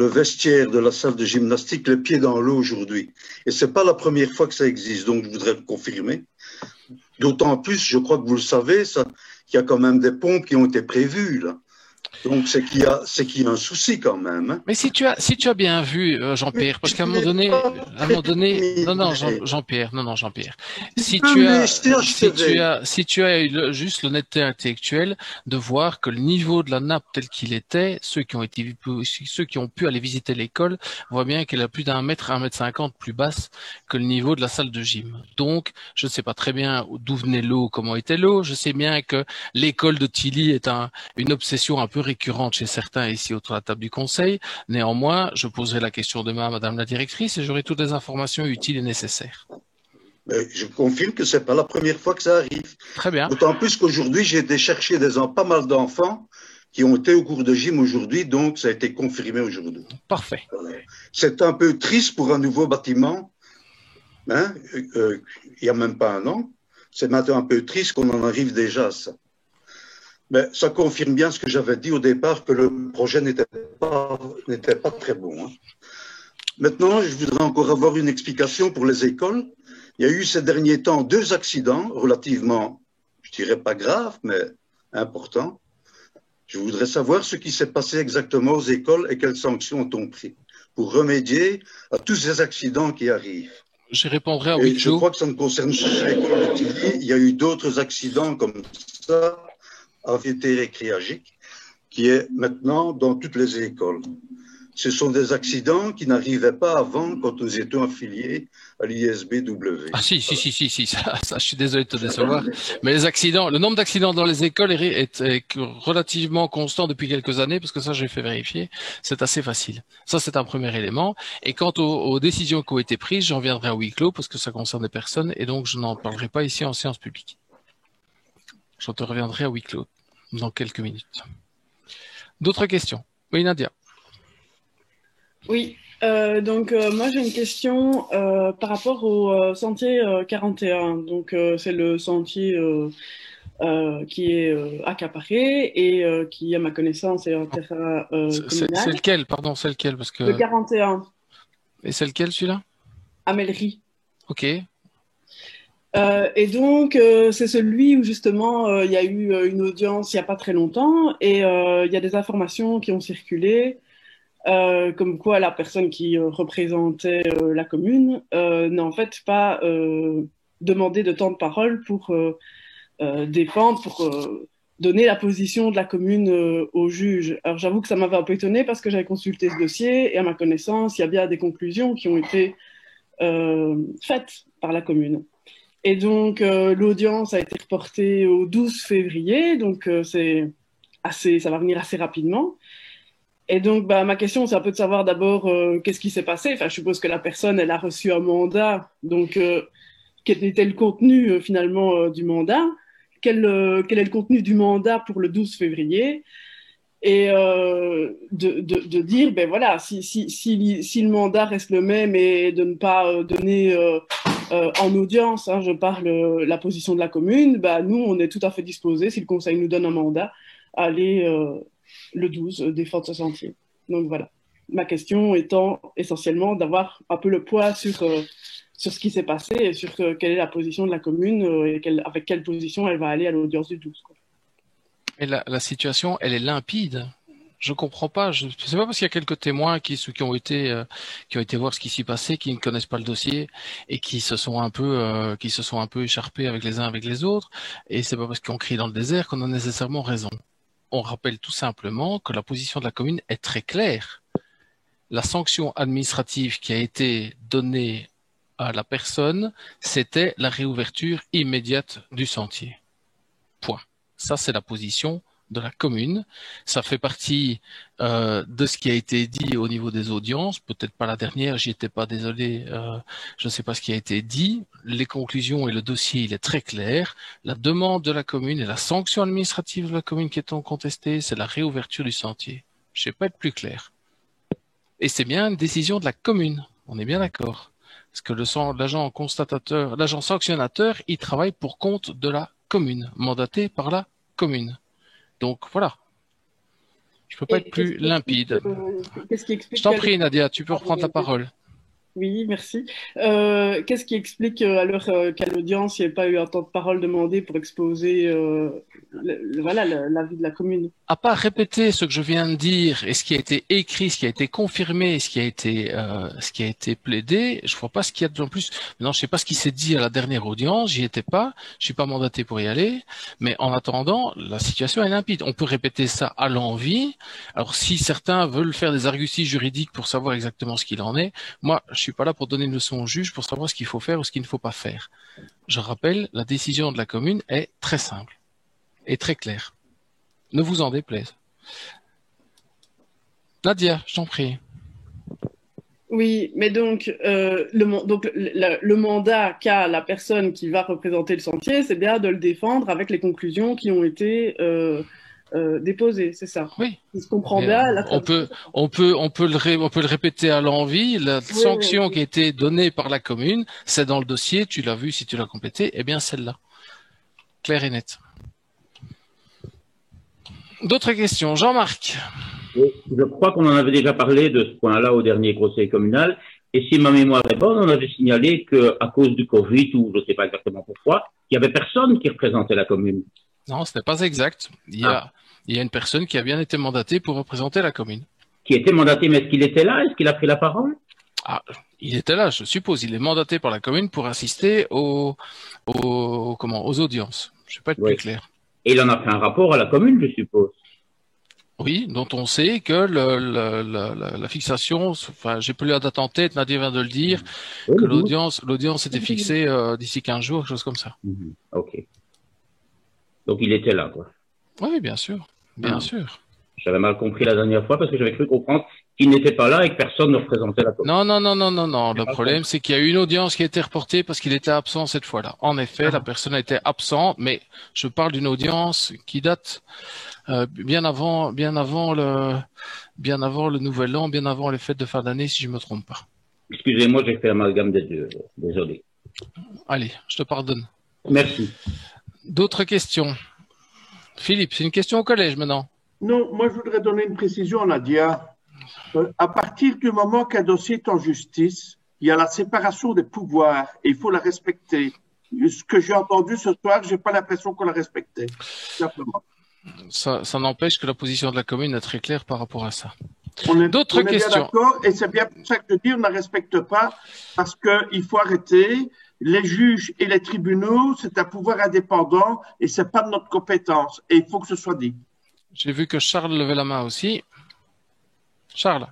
Speaker 5: vestiaire de la salle de gymnastique les pieds dans l'eau aujourd'hui. Et c'est pas la première fois que ça existe, donc je voudrais le confirmer. D'autant plus, je crois que vous le savez, qu'il y a quand même des pompes qui ont été prévues, là. Donc, c'est qu'il y a un souci quand même. Hein.
Speaker 1: Mais si tu as bien vu, Jean-Pierre, parce qu'à un moment donné, Jean-Pierre, si tu as eu juste l'honnêteté intellectuelle de voir que le niveau de la nappe tel qu'il était, ceux qui ont pu aller visiter l'école voient bien qu'elle a plus d'1 mètre, 1,50 m plus basse que le niveau de la salle de gym. Donc, je ne sais pas très bien d'où venait l'eau, comment était l'eau. Je sais bien que l'école de Tilly est une obsession un peu récurrente chez certains ici autour de la table du conseil. Néanmoins, je poserai la question demain à Madame la directrice et j'aurai toutes les informations utiles et nécessaires.
Speaker 5: Mais je confirme que c'est pas la première fois que ça arrive.
Speaker 1: Très bien.
Speaker 5: D'autant plus qu'aujourd'hui, j'ai été chercher pas mal d'enfants qui ont été au cours de gym aujourd'hui, donc ça a été confirmé aujourd'hui.
Speaker 1: Parfait.
Speaker 5: C'est un peu triste pour un nouveau bâtiment. Hein, il n'y a même pas un an. C'est maintenant un peu triste qu'on en arrive déjà à ça. Mais ça confirme bien ce que j'avais dit au départ, que le projet n'était pas très bon. Hein. Maintenant, je voudrais encore avoir une explication pour les écoles. Il y a eu ces derniers temps 2 accidents relativement, je dirais pas graves, mais importants. Je voudrais savoir ce qui s'est passé exactement aux écoles et quelles sanctions ont-on pris. pour remédier à tous ces accidents qui arrivent.
Speaker 1: Je répondrai à
Speaker 5: Et
Speaker 1: huis
Speaker 5: je
Speaker 1: clos.
Speaker 5: crois que ça ne concerne pas l'école de Tilly. Il y a eu d'autres accidents comme ça à Vieté-Récriagique, qui est maintenant dans toutes les écoles. Ce sont des accidents qui n'arrivaient pas avant quand nous étions affiliés à l'ISBW.
Speaker 1: Ah si, ça, je suis désolé de te décevoir. Mais les accidents, le nombre d'accidents dans les écoles est relativement constant depuis quelques années, parce que ça, j'ai fait vérifier. C'est assez facile. Ça, c'est un premier élément. Et quant aux décisions qui ont été prises, j'en viendrai à huis clos, parce que ça concerne des personnes, et donc je n'en parlerai pas ici en séance publique. Je te reviendrai à huis clos dans quelques minutes. D'autres questions? Oui, Nadia.
Speaker 8: Oui, moi j'ai une question par rapport au sentier 41. Donc c'est le sentier qui est accaparé et qui, à ma connaissance, est en terrain
Speaker 1: C'est
Speaker 8: communal.
Speaker 1: lequel, pardon, c'est lequel, parce que...
Speaker 8: Le 41,
Speaker 1: Et c'est lequel, celui-là?
Speaker 8: à Mellery.
Speaker 1: Ok.
Speaker 8: Et donc, c'est celui où justement il y a eu une audience il n'y a pas très longtemps et il y a des informations qui ont circulé comme quoi la personne qui représentait la commune n'a en fait pas demandé de temps de parole pour défendre, pour donner la position de la commune au juge. Alors j'avoue que ça m'avait un peu étonné parce que j'avais consulté ce dossier et à ma connaissance, il y a bien des conclusions qui ont été faites par la commune. Et donc, l'audience a été reportée au 12 février, donc ça va venir assez rapidement. Et donc, ma question, c'est un peu de savoir d'abord qu'est-ce qui s'est passé. Enfin, je suppose que la personne, elle a reçu un mandat, donc quel était le contenu finalement du mandat? Quel est le contenu du mandat pour le 12 février? Et de dire, ben voilà, si le mandat reste le même et de ne pas donner en audience, je parle la position de la commune, nous, on est tout à fait disposés, si le conseil nous donne un mandat, à aller le 12 défendre ce sentier. Donc voilà, ma question étant essentiellement d'avoir un peu le poids sur ce qui s'est passé et sur quelle est la position de la commune et avec quelle position elle va aller à l'audience du 12. Quoi.
Speaker 1: Et la situation, elle est limpide. Je comprends pas. Je sais pas parce qu'il y a quelques témoins qui ont été voir ce qui s'y passait, qui ne connaissent pas le dossier et qui se sont un peu écharpés avec les uns avec les autres. Et c'est pas parce qu'on crie dans le désert qu'on a nécessairement raison. On rappelle tout simplement que la position de la commune est très claire. La sanction administrative qui a été donnée à la personne, c'était la réouverture immédiate du sentier. Point. Ça, c'est la position de la commune. Ça fait partie de ce qui a été dit au niveau des audiences. Peut-être pas la dernière, j'y étais pas, désolé. Je ne sais pas ce qui a été dit. Les conclusions et le dossier, il est très clair. La demande de la commune et la sanction administrative de la commune qui est en contestée, c'est la réouverture du sentier. Je ne sais pas être plus clair. Et c'est bien une décision de la commune. On est bien d'accord. Parce que l'agent sanctionnateur, il travaille pour compte de la commune, mandaté par la commune. Donc voilà. Je peux pas être plus limpide.
Speaker 8: Qu'est-ce qui explique
Speaker 1: Je t'en prie, Nadia, tu peux reprendre la parole.
Speaker 8: Oui, merci. Qu'est-ce qui explique alors qu'à l'audience, il n'y ait pas eu un temps de parole demandé pour exposer l'avis de la commune? À
Speaker 1: part répéter ce que je viens de dire et ce qui a été écrit, ce qui a été confirmé, ce qui a été plaidé, je vois pas ce qu'il y a de plus. Non, je sais pas ce qui s'est dit à la dernière audience, j'y étais pas, je suis pas mandaté pour y aller, mais en attendant, la situation est limpide. On peut répéter ça à l'envi. Alors si certains veulent faire des arguties juridiques pour savoir exactement ce qu'il en est, moi, je suis pas là pour donner une leçon au juge pour savoir ce qu'il faut faire ou ce qu'il ne faut pas faire. Je rappelle, la décision de la commune est très simple et très claire. Ne vous en déplaise. Nadia, je t'en prie.
Speaker 8: Oui, mais donc, le mandat qu'a la personne qui va représenter le sentier, c'est bien de le défendre avec les conclusions qui ont été déposées, c'est ça?
Speaker 1: Oui.
Speaker 8: Je comprends bien.
Speaker 1: On peut le répéter à l'envi. La sanction qui a été donnée par la commune, c'est dans le dossier. Tu l'as vu si tu l'as complété. Eh bien, celle-là, claire et nette. D'autres questions, Jean-Marc?
Speaker 7: Je crois qu'on en avait déjà parlé de ce point-là au dernier conseil communal. Et si ma mémoire est bonne, on avait signalé qu'à cause du Covid, ou je ne sais pas exactement pourquoi, il n'y avait personne qui représentait la commune.
Speaker 1: Non, ce n'est pas exact. Il y a une personne qui a bien été mandatée pour représenter la commune.
Speaker 7: qui était mandaté, mais est-ce qu'il était là? Est-ce qu'il a pris la parole?
Speaker 1: Ah, il était là, je suppose. Il est mandaté par la commune pour assister aux audiences. Je ne vais pas être plus clair.
Speaker 7: Et il en a fait un rapport à la commune, je suppose.
Speaker 1: Oui, dont on sait que la fixation, enfin, j'ai plus la date en tête, Nadia vient de le dire, que l'audience était fixée d'ici 15 jours, quelque chose comme ça.
Speaker 7: Ok. Donc il était là, quoi.
Speaker 1: Oui, bien sûr, bien sûr.
Speaker 7: J'avais mal compris la dernière fois parce que j'avais cru comprendre qu'il n'était pas là et que personne ne représentait la commune.
Speaker 1: Non. Le problème, c'est qu'il y a eu une audience qui a été reportée parce qu'il était absent cette fois-là. En effet, la personne était absente, mais je parle d'une audience qui date bien avant le nouvel an, bien avant les fêtes de fin d'année, si je me trompe pas.
Speaker 7: Excusez-moi, j'ai fait l'amalgame des deux. Désolé.
Speaker 1: Allez, je te pardonne.
Speaker 7: Merci.
Speaker 1: D'autres questions? Philippe, c'est une question au collège maintenant.
Speaker 6: Non, moi je voudrais donner une précision à Nadia. À partir du moment qu'un dossier est en justice, il y a la séparation des pouvoirs et il faut la respecter. Ce que j'ai entendu ce soir, j'ai pas l'impression qu'on la respectait. Simplement.
Speaker 1: Ça n'empêche que la position de la commune est très claire par rapport à ça.
Speaker 6: D'autres questions? Bien d'accord, et c'est bien pour ça que je dis on ne la respecte pas, parce qu'il faut arrêter. Les juges et les tribunaux, c'est un pouvoir indépendant et c'est pas de notre compétence. Et il faut que ce soit dit.
Speaker 1: J'ai vu que Charles levait la main aussi. Charles.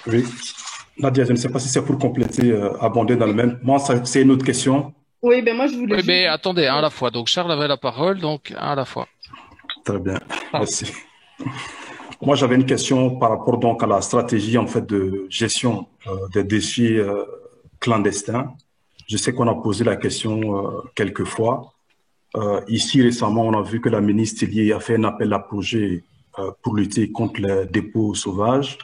Speaker 3: Oui. Nadia, je ne sais pas si c'est pour compléter, abonder dans le même. Moi, c'est une autre question.
Speaker 8: Oui, ben moi je voulais.
Speaker 1: Oui, mais attendez, un à la fois. Donc Charles avait la parole, donc un à la fois.
Speaker 3: Très bien, merci. Moi, j'avais une question par rapport donc à la stratégie en fait de gestion des déchets clandestins. Je sais qu'on a posé la question quelques fois. Ici récemment, on a vu que la ministre Tillier a fait un appel à projet pour lutter contre les dépôts sauvages.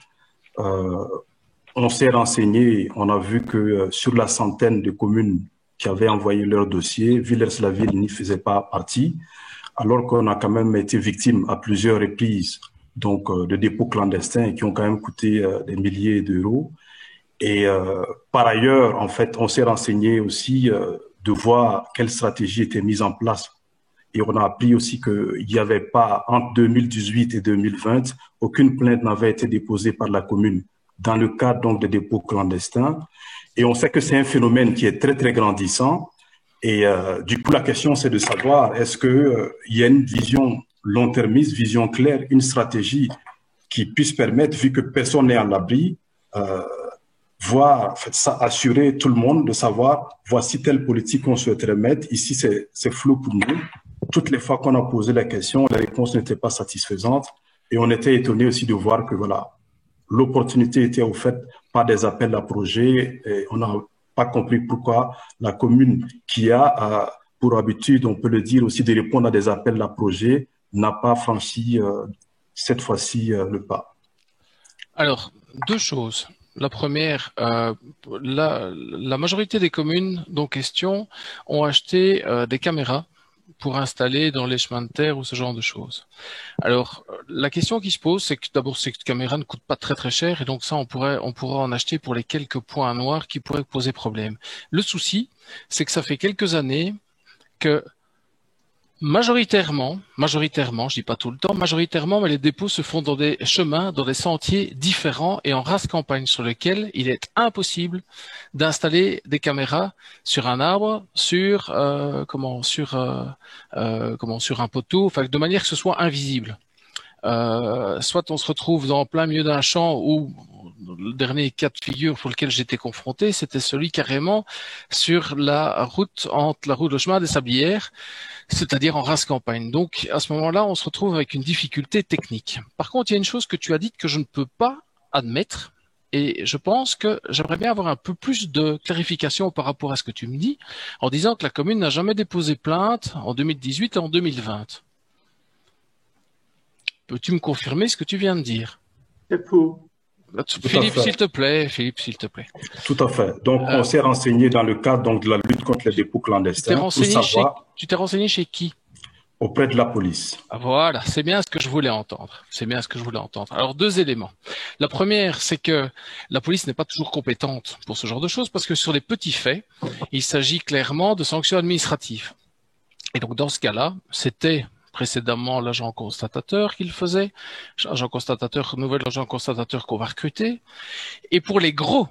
Speaker 3: On s'est renseigné, on a vu que sur la centaine de communes qui avaient envoyé leur dossier, Villers-la-Ville n'y faisait pas partie, alors qu'on a quand même été victime à plusieurs reprises donc de dépôts clandestins qui ont quand même coûté des milliers d'euros. Et par ailleurs, en fait, on s'est renseigné aussi de voir quelle stratégie était mise en place. Et on a appris aussi qu'il n'y avait pas, entre 2018 et 2020, aucune plainte n'avait été déposée par la commune dans le cadre donc des dépôts clandestins. Et on sait que c'est un phénomène qui est très, très grandissant. Et du coup, la question, c'est de savoir, est-ce qu'il y a une vision long-termiste, vision claire, une stratégie qui puisse permettre, vu que personne n'est à l'abri, voir, en fait, ça, assurer tout le monde de savoir, voici telle politique qu'on souhaiterait mettre. Ici, c'est flou pour nous. Toutes les fois qu'on a posé la question, les réponses n'étaient pas satisfaisantes. Et on était étonné aussi de voir que, voilà, l'opportunité était offerte par des appels à projets et on n'a pas compris pourquoi la commune qui a pour habitude, on peut le dire aussi, de répondre à des appels à projets n'a pas franchi cette fois-ci le pas.
Speaker 1: Alors, deux choses. La première, la majorité des communes dont question ont acheté des caméras pour installer dans les chemins de terre ou ce genre de choses. Alors, la question qui se pose, c'est que d'abord, ces caméras ne coûtent pas très très cher et donc ça, on pourra en acheter pour les quelques points noirs qui pourraient poser problème. Le souci, c'est que ça fait quelques années que majoritairement, je dis pas tout le temps, majoritairement, mais les dépôts se font dans des chemins, dans des sentiers différents et en race campagne sur lesquels il est impossible d'installer des caméras sur un arbre, sur un poteau, enfin de manière que ce soit invisible. Soit on se retrouve dans plein milieu d'un champ où le dernier cas de figure pour lequel j'étais confronté, c'était celui carrément sur la route entre le chemin des Sablières, c'est-à-dire en race campagne. Donc à ce moment-là, on se retrouve avec une difficulté technique. Par contre, il y a une chose que tu as dite que je ne peux pas admettre, et je pense que j'aimerais bien avoir un peu plus de clarification par rapport à ce que tu me dis, en disant que la commune n'a jamais déposé plainte en 2018 et en 2020. Peux-tu me confirmer ce que tu viens de dire?
Speaker 6: C'est faux.
Speaker 1: Philippe, s'il te plaît.
Speaker 3: Tout à fait. Donc, on s'est renseigné dans le cadre donc, de la lutte contre les dépôts clandestins.
Speaker 1: Tu t'es renseigné chez qui?
Speaker 3: Auprès de la police.
Speaker 1: Voilà, c'est bien ce que je voulais entendre. Alors, deux éléments. La première, c'est que la police n'est pas toujours compétente pour ce genre de choses, parce que sur les petits faits, il s'agit clairement de sanctions administratives. Et donc, dans ce cas-là, c'était précédemment l'agent constatateur qui le faisait, agent constatateur, nouvel agent constatateur qu'on va recruter. Et pour les gros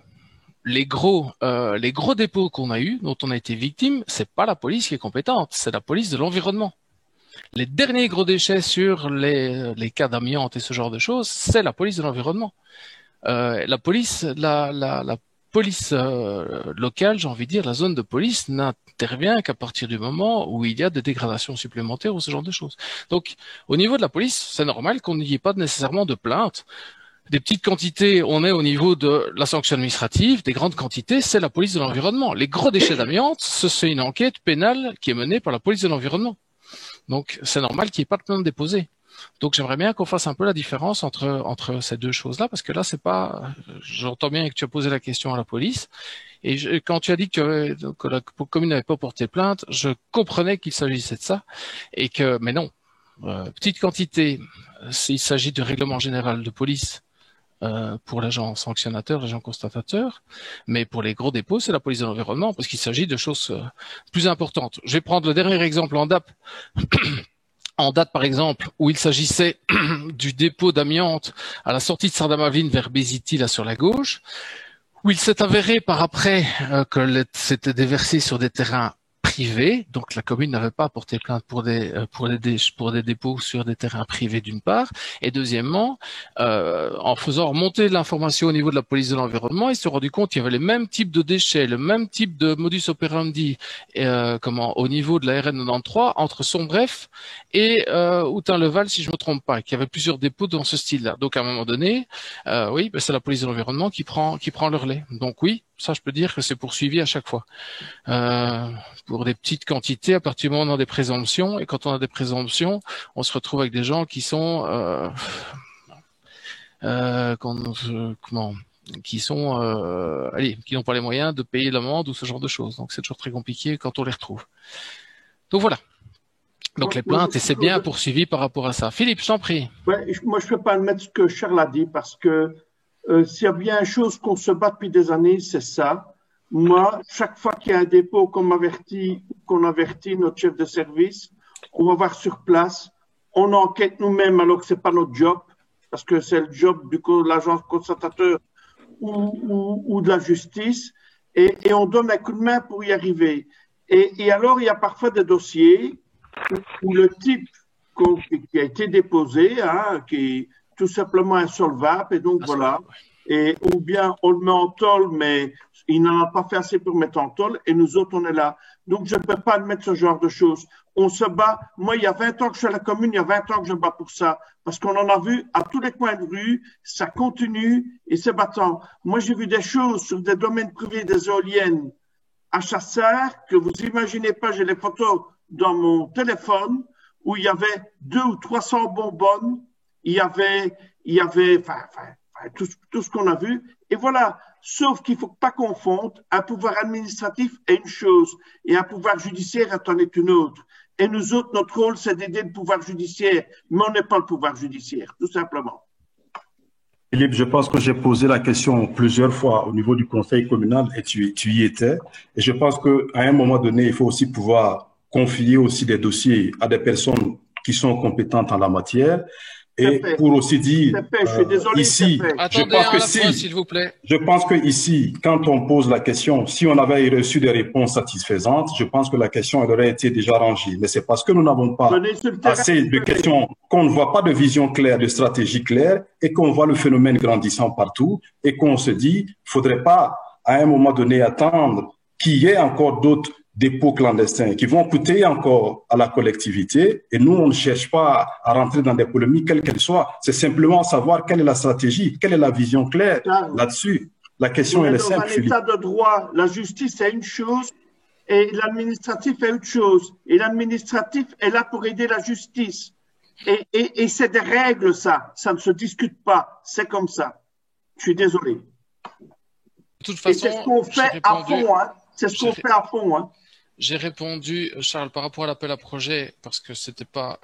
Speaker 1: dépôts qu'on a eus, dont on a été victime, c'est pas la police qui est compétente, c'est la police de l'environnement. Les derniers gros déchets sur les cas d'amiante et ce genre de choses, c'est la police de l'environnement. La police locale, j'ai envie de dire, la zone de police n'intervient qu'à partir du moment où il y a des dégradations supplémentaires ou ce genre de choses. Donc, au niveau de la police, c'est normal qu'on n'y ait pas nécessairement de plainte. Des petites quantités, on est au niveau de la sanction administrative. Des grandes quantités, c'est la police de l'environnement. Les gros déchets d'amiante, c'est une enquête pénale qui est menée par la police de l'environnement. Donc, c'est normal qu'il n'y ait pas de plainte déposée. Donc, j'aimerais bien qu'on fasse un peu la différence entre ces deux choses-là, parce que là, c'est pas. J'entends bien que tu as posé la question à la police, et quand tu as dit que la commune n'avait pas porté plainte, je comprenais qu'il s'agissait de ça, mais non. Petite quantité, s'il s'agit de règlement général de police pour l'agent sanctionnateur, l'agent constatateur, mais pour les gros dépôts, c'est la police de l'environnement, parce qu'il s'agit de choses plus importantes. Je vais prendre le dernier exemple en date. En date, par exemple, où il s'agissait du dépôt d'amiante à la sortie de Saint-Damavline vers Bézity, là sur la gauche, où il s'est avéré par après que c'était déversé sur des terrains privés, donc la commune n'avait pas porté plainte pour des dépôts sur des terrains privés d'une part, et deuxièmement, en faisant remonter l'information au niveau de la police de l'environnement, ils se sont rendus compte qu'il y avait les mêmes types de déchets, le même type de modus operandi, au niveau de la RN 93 entre Sombref et Houtin-le-Val, si je me trompe pas, qu'il y avait plusieurs dépôts dans ce style-là. Donc à un moment donné, oui, c'est la police de l'environnement qui prend le relais. Donc oui. Ça, je peux dire que c'est poursuivi à chaque fois. Pour des petites quantités, à partir du moment où on a des présomptions, et quand on a des présomptions, on se retrouve avec des gens qui sont, qui n'ont pas les moyens de payer l'amende ou ce genre de choses. Donc, c'est toujours très compliqué quand on les retrouve. Donc voilà. Donc les plaintes, et c'est bien poursuivi par rapport à ça. Philippe, je t'en prie.
Speaker 6: Ouais, moi, je ne peux pas admettre ce que Charles a dit parce que s'il y a bien une chose qu'on se bat depuis des années, c'est ça. Moi, chaque fois qu'il y a un dépôt qu'on avertit notre chef de service, on va voir sur place, on enquête nous-mêmes alors que c'est pas notre job, parce que c'est le job de l'agence constatateur ou de la justice, et on donne un coup de main pour y arriver. Et alors, il y a parfois des dossiers où le type qui a été déposé, qui est tout simplement insolvable, et donc voilà. Et, ou bien on le met en tôle, mais il n'en a pas fait assez pour mettre en tôle, et nous autres, on est là. Donc, je ne peux pas admettre ce genre de choses. On se bat. Moi, il y a 20 ans que je suis à la commune, il y a 20 ans que je me bats pour ça. Parce qu'on en a vu à tous les coins de rue, ça continue, et c'est battant. Moi, j'ai vu des choses sur des domaines privés, des éoliennes à Chassard, que vous imaginez pas, j'ai les photos dans mon téléphone, où il y avait 200 ou 300 bonbonnes. Il y avait tout ce qu'on a vu. Et voilà. Sauf qu'il ne faut pas confondre un pouvoir administratif est une chose et un pouvoir judiciaire est une autre. Et nous autres, notre rôle, c'est d'aider le pouvoir judiciaire, mais on n'est pas le pouvoir judiciaire, tout simplement.
Speaker 3: Philippe, je pense que j'ai posé la question plusieurs fois au niveau du conseil communal et tu y étais. Et je pense qu'à un moment donné, il faut aussi pouvoir confier aussi des dossiers à des personnes qui sont compétentes en la matière. Et pour aussi dire,
Speaker 6: je suis désolé,
Speaker 3: ici, je pense que ici, quand on pose la question, si on avait reçu des réponses satisfaisantes, je pense que la question elle aurait été déjà rangée. Mais c'est parce que nous n'avons pas assez de questions, qu'on ne voit pas de vision claire, de stratégie claire, et qu'on voit le phénomène grandissant partout, et qu'on se dit, il faudrait pas, à un moment donné, attendre qu'il y ait encore d'autres dépôts clandestins qui vont coûter encore à la collectivité. Et nous, on ne cherche pas à rentrer dans des polémiques, quelles qu'elles soient. C'est simplement savoir quelle est la stratégie, quelle est la vision claire là-dessus. La question, elle est simple.
Speaker 6: Dans un état de droit, la justice est une chose et l'administratif est autre chose. Et l'administratif est là pour aider la justice. Et c'est des règles, ça. Ça ne se discute pas. C'est comme ça. Je suis désolé.
Speaker 1: De toute façon,
Speaker 6: c'est ce qu'on fait à fond, C'est ce qu'on fait à fond,
Speaker 1: J'ai répondu, Charles, par rapport à l'appel à projet, parce que c'était pas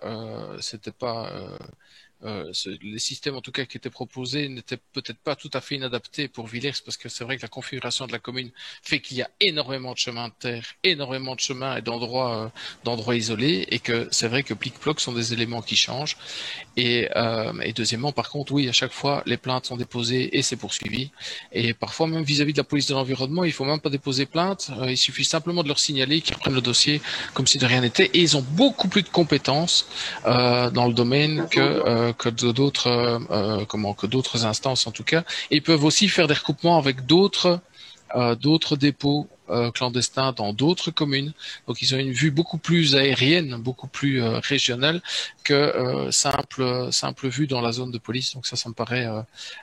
Speaker 1: les systèmes en tout cas qui étaient proposés n'étaient peut-être pas tout à fait inadaptés pour Villers, parce que c'est vrai que la configuration de la commune fait qu'il y a énormément de chemins de terre, énormément de chemins et d'endroits isolés, et que c'est vrai que plic-ploc sont des éléments qui changent. Et deuxièmement, par contre, oui, à chaque fois, les plaintes sont déposées et c'est poursuivi. Et parfois, même vis-à-vis de la police de l'environnement, il faut même pas déposer plainte. Il suffit simplement de leur signaler qu'ils reprennent le dossier comme si de rien n'était. Et ils ont beaucoup plus de compétences dans le domaine que d'autres instances en tout cas. Et ils peuvent aussi faire des recoupements avec d'autres dépôts clandestins dans d'autres communes. Donc ils ont une vue beaucoup plus aérienne, beaucoup plus régionale que simple vue dans la zone de police. Donc ça me paraît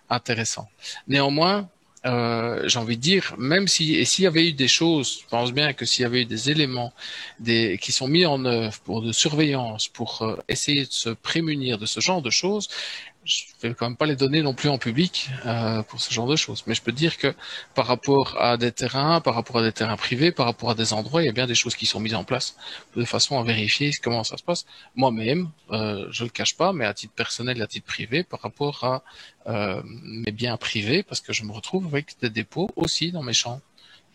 Speaker 1: intéressant. Néanmoins, j'ai envie de dire, même s'il y avait eu des choses, je pense bien que s'il y avait eu des éléments qui sont mis en œuvre pour de surveillance, pour essayer de se prémunir de ce genre de choses, je vais quand même pas les donner non plus en public pour ce genre de choses. Mais je peux dire que par rapport à des terrains privés, par rapport à des endroits, il y a bien des choses qui sont mises en place de façon à vérifier comment ça se passe. Moi-même, je le cache pas, mais à titre personnel et à titre privé, par rapport à mes biens privés, parce que je me retrouve avec des dépôts aussi dans mes champs,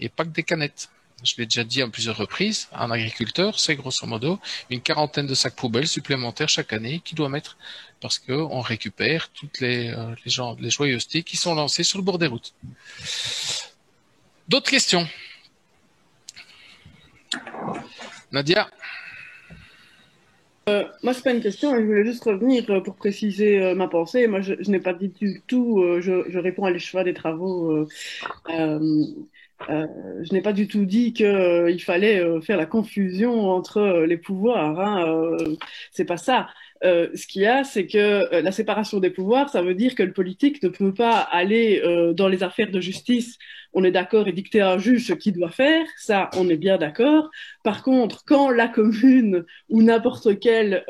Speaker 1: et pas que des canettes. Je l'ai déjà dit à plusieurs reprises, un agriculteur, c'est grosso modo une quarantaine de sacs poubelles supplémentaires chaque année qu'il doit mettre, parce qu'on récupère toutes les joyeusetés qui sont lancées sur le bord des routes. D'autres questions? Nadia?
Speaker 8: Moi, c'est pas une question, je voulais juste revenir pour préciser ma pensée. Moi, je n'ai pas dit du tout, je réponds à l'écheval des travaux. Je n'ai pas du tout dit qu'il fallait faire la confusion entre les pouvoirs. Hein, c'est pas ça. Ce qu'il y a, c'est que la séparation des pouvoirs, ça veut dire que le politique ne peut pas aller dans les affaires de justice. On est d'accord et dicter à un juge ce qu'il doit faire, ça, on est bien d'accord. Par contre, quand la commune ou n'importe quel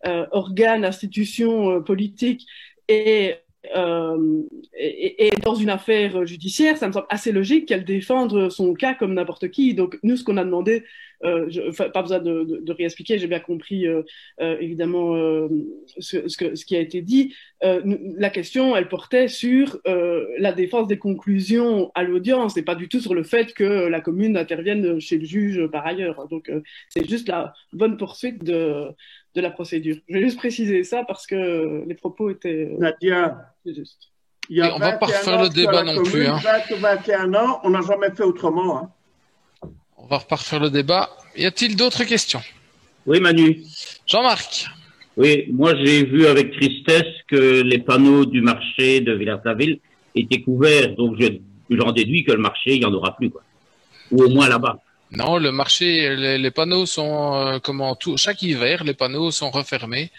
Speaker 8: organe, institution politique est dans une affaire judiciaire, ça me semble assez logique qu'elle défende son cas comme n'importe qui. Donc nous, ce qu'on a demandé, pas besoin de réexpliquer, j'ai bien compris évidemment ce qui a été dit. La question, elle portait sur la défense des conclusions à l'audience et pas du tout sur le fait que la commune intervienne chez le juge par ailleurs. Donc c'est juste la bonne poursuite de la procédure. Je vais juste préciser ça parce que les propos étaient
Speaker 6: Nadia,
Speaker 8: justes.
Speaker 6: Il y a
Speaker 1: on va pas refaire le débat non plus.
Speaker 6: 20 ou 21 ans, on n'a jamais fait autrement. Hein.
Speaker 1: On va pas refaire le débat. Y a-t-il d'autres questions?
Speaker 7: Oui, Manu.
Speaker 1: Jean-Marc.
Speaker 7: Oui, moi j'ai vu avec tristesse que les panneaux du marché de Villers-la-Ville étaient couverts, donc j'en déduis que le marché, il n'y en aura plus, quoi. Ou au moins là-bas.
Speaker 1: Non, le marché, les panneaux sont chaque hiver, les panneaux sont refermés,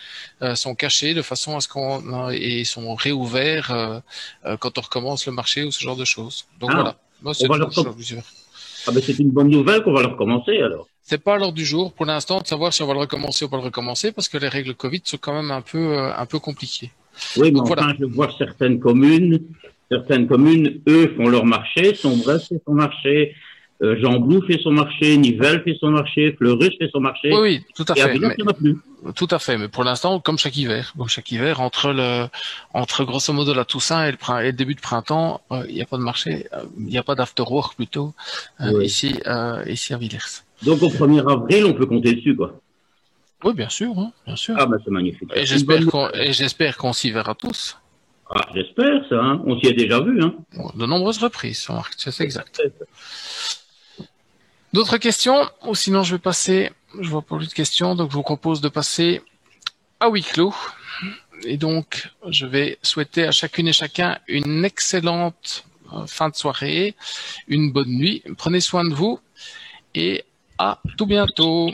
Speaker 1: sont cachés de façon à ce et sont réouverts quand on recommence le marché ou ce genre de choses. Donc voilà. Moi, c'est
Speaker 7: une bonne nouvelle qu'on va le recommencer alors.
Speaker 1: C'est pas à l'ordre du jour pour l'instant de savoir si on va le recommencer ou pas le recommencer, parce que les règles Covid sont quand même un peu compliquées.
Speaker 7: Oui, mais enfin, je vois certaines communes, eux, font leur marché, Sombresse fait son marché, Jean-Blou fait son marché, Nivelles fait son marché, Fleurus fait son marché.
Speaker 1: Oui, tout à fait.
Speaker 7: Mais
Speaker 1: tout à fait. Mais pour l'instant, comme chaque hiver, entre grosso modo la Toussaint et le début de printemps, il n'y a pas de marché, il n'y a pas d'afterwork plutôt ici à Villers.
Speaker 7: Donc au 1er avril, on peut compter dessus, quoi.
Speaker 1: Oui, bien sûr, hein, bien sûr.
Speaker 7: Ah bah c'est magnifique.
Speaker 1: Et j'espère qu'on s'y verra tous.
Speaker 7: Ah, j'espère ça. Hein. On s'y est déjà vu. Hein.
Speaker 1: De nombreuses reprises, Marc, c'est exact. D'autres questions? Ou sinon je vois pas plus de questions, donc je vous propose de passer à huis clos. Et donc, je vais souhaiter à chacune et chacun une excellente fin de soirée, une bonne nuit. Prenez soin de vous et à tout bientôt.